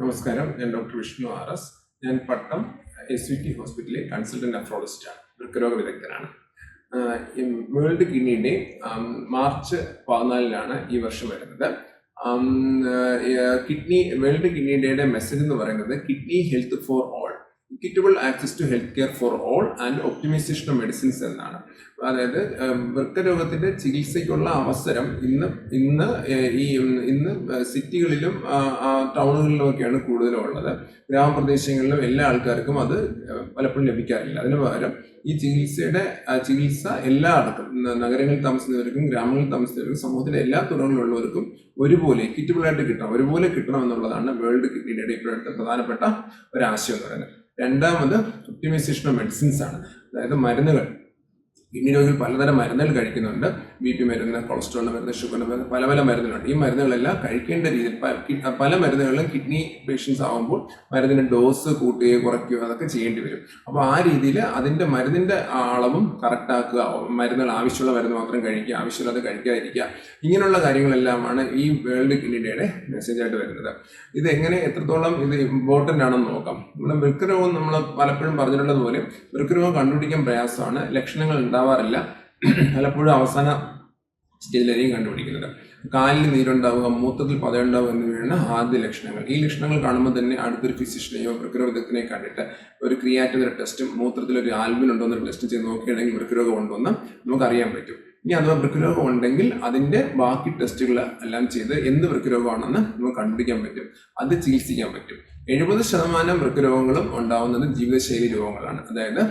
നമസ്കാരം, ഞാൻ doctor Vishnu R S. ഞാൻ പട്ടം SVT ഹോസ്പിറ്റലിലെ കൺസൾട്ടന്റ് നെഫ്രോളജിസ്റ്റാണ്, വൃക്കരോഗ വിദഗ്ധനാണ്. വേൾഡ് കിഡ്നി ഡേ മാർച്ച് 14 ഈ വർഷം വരുന്നത്. വേൾഡ് കിഡ്നി ഡേയുടെ മെസ്സേജ് എന്ന് പറയുന്നത് kidney health for all, equitable access to health care for all and optimisation of medicines എന്നാണ്. അതായത് വൃക്കരോഗത്തിന്റെ ചികിത്സയ്ക്കുള്ള അവസരം ഇന്ന് സിറ്റികളിലും ടൗണുകളിലും ഒക്കെയാണ് കൂടുതലും ഉള്ളത്. ഗ്രാമപ്രദേശങ്ങളിലും എല്ലാ ആൾക്കാർക്കും അത് പലപ്പോഴും ലഭിക്കാറില്ല. അതിന് പകരം ഈ ചികിത്സ എല്ലാവർക്കും, നഗരങ്ങളിൽ താമസിക്കുന്നവർക്കും ഗ്രാമങ്ങളിൽ താമസിക്കുന്നവർക്കും സമൂഹത്തിലെ എല്ലാ തുറകളിലുള്ളവർക്കും ഒരുപോലെ ഇക്വിറ്റബിളായിട്ട് കിട്ടണം, ഒരുപോലെ കിട്ടണം എന്നുള്ളതാണ് വേൾഡ് കിഡ്നി ഡേയുടെ ഇപ്പോഴത്തെ പ്രധാനപ്പെട്ട ഒരാശയം എന്ന് പറയുന്നത്. രണ്ടാമത് ഒപ്റ്റിമൈസേഷൻ ഓഫ് മെഡിസിൻസ് ആണ്. അതായത് മരുന്നുകൾ, കിഡ്നി രോഗികൾ പലതരം മരുന്നുകൾ കഴിക്കുന്നുണ്ട്. BP മരുന്ന്, കൊളസ്ട്രോളിന് മരുന്ന്, ഷുഗറിന് മരുന്ന്, പല മരുന്നുകളുണ്ട്. ഈ മരുന്നുകളെല്ലാം കഴിക്കേണ്ട രീതിയിൽ പല മരുന്നുകളിലും കിഡ്നി പേഷ്യൻസ് ആകുമ്പോൾ മരുന്നിന്റെ ഡോസ് കൂട്ടുകയോ കുറയ്ക്കുകയോ അതൊക്കെ ചെയ്യേണ്ടി വരും. അപ്പോൾ ആ രീതിയിൽ അതിന്റെ മരുന്നിന്റെ അളവും കറക്റ്റ് ആക്കുക, മരുന്നുകൾ ആവശ്യമുള്ള മരുന്ന് മാത്രം കഴിക്കുക, ആവശ്യമില്ലാതെ കഴിക്കാതിരിക്കുക, ഇങ്ങനെയുള്ള കാര്യങ്ങളെല്ലാമാണ് ഈ വേൾഡ് കിഡ്നി ഡേയുടെ മെസ്സേജായിട്ട് വരുന്നത്. ഇത് എത്രത്തോളം ഇത് ഇമ്പോർട്ടൻ്റ് ആണെന്ന് നോക്കാം. നമ്മുടെ വൃക്കരോഗം നമ്മൾ പലപ്പോഴും പറഞ്ഞിട്ടുള്ളതുപോലെ വൃക്കരോഗം കണ്ടുപിടിക്കാൻ പ്രയാസമാണ്, ലക്ഷണങ്ങൾ ഉണ്ടാവാറില്ല, പലപ്പോഴും അവസാന സ്റ്റേജിലായിരിക്കും കണ്ടുപിടിക്കുന്നത്. കാലിൽ നീരുണ്ടാവുക, മൂത്രത്തിൽ പതയുണ്ടാവുക എന്നിവയാണ് ആദ്യ ലക്ഷണങ്ങൾ. ഈ ലക്ഷണങ്ങൾ കാണുമ്പോൾ തന്നെ അടുത്തൊരു ഫിസിഷ്യനെയോ വൃക്കരോഗ വിദഗ്ധനെ കണ്ടിട്ട് ഒരു ക്രിയാറ്റിനിൻ ടെസ്റ്റും മൂത്രത്തിലൊരു ആൽബിൻ ഉണ്ടോ എന്നൊരു ടെസ്റ്റ് ചെയ്ത് നോക്കുകയാണെങ്കിൽ വൃക്കരോഗം ഉണ്ടോ എന്ന് നമുക്കറിയാൻ പറ്റും. ഇനി അഥവാ വൃക്കരോഗം ഉണ്ടെങ്കിൽ അതിൻ്റെ ബാക്കി ടെസ്റ്റുകൾ എല്ലാം ചെയ്ത് എന്ത് വൃക്കരോഗമാണെന്ന് നമുക്ക് കണ്ടുപിടിക്കാൻ പറ്റും, അത് ചികിത്സിക്കാൻ പറ്റും. 70% വൃക്കരോഗങ്ങളും ഉണ്ടാവുന്നത് ജീവിതശൈലി രോഗങ്ങളാണ്. അതായത്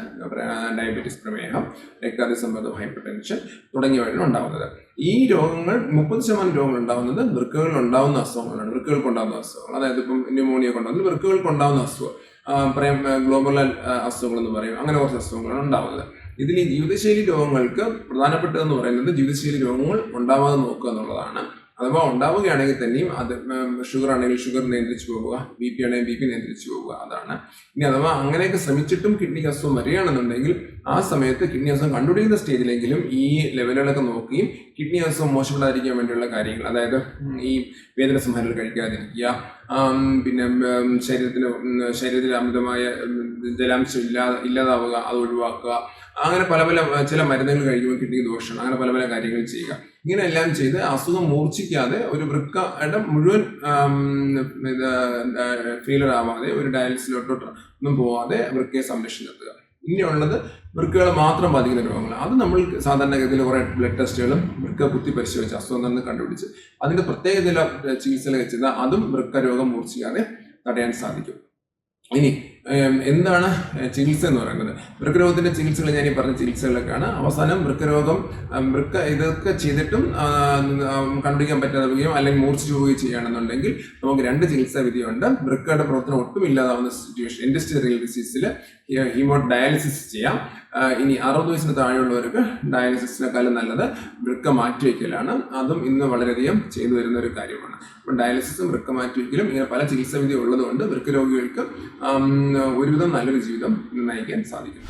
ഡയബറ്റീസ്, പ്രമേഹം, രക്താതിസമ്മർദ്ദം, ഹൈപ്പർ ടെൻഷൻ തുടങ്ങിയവയാണ് ഉണ്ടാവുന്നത്. ഈ രോഗങ്ങൾ 30% രോഗങ്ങൾ ഉണ്ടാവുന്നത് വൃക്കകളിൽ ഉണ്ടാവുന്ന അസുഖങ്ങളാണ്, വൃക്കകൾക്കുണ്ടാകുന്ന അസുഖങ്ങൾ. അതായത് ഇപ്പം ന്യൂമോണിയ കൊണ്ടാകുന്നത് വൃക്കകൾക്കുണ്ടാവുന്ന അസുഖം, ഗ്ലോബൽ അസുഖങ്ങൾ എന്ന് പറയും, അങ്ങനെ കുറച്ച് അസുഖങ്ങളാണ് ഉണ്ടാവുന്നത്. ഇതിൽ ഈ ജീവിതശൈലി രോഗങ്ങൾക്ക് പ്രധാനപ്പെട്ടതെന്ന് പറയുന്നത് ജീവിതശൈലി രോഗങ്ങൾ ഉണ്ടാവാതെ നോക്കുക എന്നുള്ളതാണ്. അഥവാ ഉണ്ടാവുകയാണെങ്കിൽ തന്നെയും അത് ഷുഗർ ആണെങ്കിൽ ഷുഗർ നിയന്ത്രിച്ചു പോവുക, BP ആണെങ്കിൽ BP നിയന്ത്രിച്ചു പോവുക, അതാണ്. ഇനി അഥവാ അങ്ങനെയൊക്കെ ശ്രമിച്ചിട്ടും കിഡ്നിക്ക് അസുഖം വരികയാണെന്നുണ്ടെങ്കിൽ ആ സമയത്ത് കിഡ്നി അസുഖം കണ്ടുപിടിക്കുന്ന സ്റ്റേജിലെങ്കിലും ഈ ലെവലുകളൊക്കെ നോക്കുകയും കിഡ്നി അസുഖം മോശപ്പെടാതിരിക്കാൻ വേണ്ടിയുള്ള കാര്യങ്ങൾ, അതായത് ഈ വേദന സംഹാരങ്ങൾ കഴിക്കാതിരിക്കുക, പിന്നെ ശരീരത്തിൽ അമിതമായ ജലാംശം ഇല്ലാതാവുക, അത് ഒഴിവാക്കുക, അങ്ങനെ ചില മരുന്നുകൾ കഴിക്കുമ്പോൾ കിഡ്നി ദോഷമാണ്, അങ്ങനെ പല കാര്യങ്ങൾ ചെയ്യുക. ഇങ്ങനെയെല്ലാം ചെയ്ത് അസുഖം മൂർച്ഛിക്കാതെ ഒരു വൃക്കയുടെ മുഴുവൻ ഫെയിലർ ആവാതെ, ഒരു ഒന്നും പോവാതെ വൃക്കയെ സംരക്ഷിച്ച് നിർത്തുക. ഇനിയുള്ളത് വൃക്കകളെ മാത്രം ബാധിക്കുന്ന രോഗങ്ങൾ. അത് നമ്മൾ സാധാരണഗതിയിൽ കുറേ ബ്ലഡ് ടെസ്റ്റുകളും വൃക്ക കുത്തി പരിശോധിച്ച് അസുഖം തന്നെ കണ്ടുപിടിച്ച് അതിന്റെ പ്രത്യേക ചില ചികിത്സകൾ ചെയ്താൽ അതും വൃക്ക രോഗം മൂർച്ഛിക്കാതെ തടയാൻ സാധിക്കും. ഇനി എന്താണ് ചികിത്സ എന്ന് പറയുന്നത്? വൃക്കരോഗത്തിന്റെ ചികിത്സകൾ ഞാൻ ഈ പറഞ്ഞ ചികിത്സകളൊക്കെയാണ്. അവസാനം ഇതൊക്കെ ചെയ്തിട്ടും കണ്ടുപിടിക്കാൻ പറ്റാതെ പോവുകയോ അല്ലെങ്കിൽ മൂർച്ഛിച്ചു പോവുകയോ ചെയ്യുകയാണെന്നുണ്ടെങ്കിൽ നമുക്ക് 2 ചികിത്സാ വിധിയുണ്ട്. വൃക്കയുടെ പ്രവർത്തനം ഒട്ടും ഇല്ലാതാവുന്ന സിറ്റുവേഷൻ, ഇൻഡസ്ട്രിയൽ ഡിസീസിൽ ഡയാലിസിസ് ചെയ്യാം. ഇനി 60 വയസ്സിന് താഴെയുള്ളവർക്ക് ഡയാലിസിസിനെക്കാളും നല്ലത് വൃക്ക മാറ്റിവെക്കലാണ്. അതും ഇന്ന് വളരെയധികം ചെയ്തു വരുന്ന ഒരു കാര്യമാണ്. അപ്പം ഡയാലിസിസും വൃക്ക മാറ്റിവെക്കലും ഇങ്ങനെ പല ചികിത്സാ വിധി ഉള്ളതുകൊണ്ട് വൃക്ക രോഗികൾക്ക് ഒരുവിധം നല്ലൊരു ജീവിതം നയിക്കാൻ സാധിക്കും.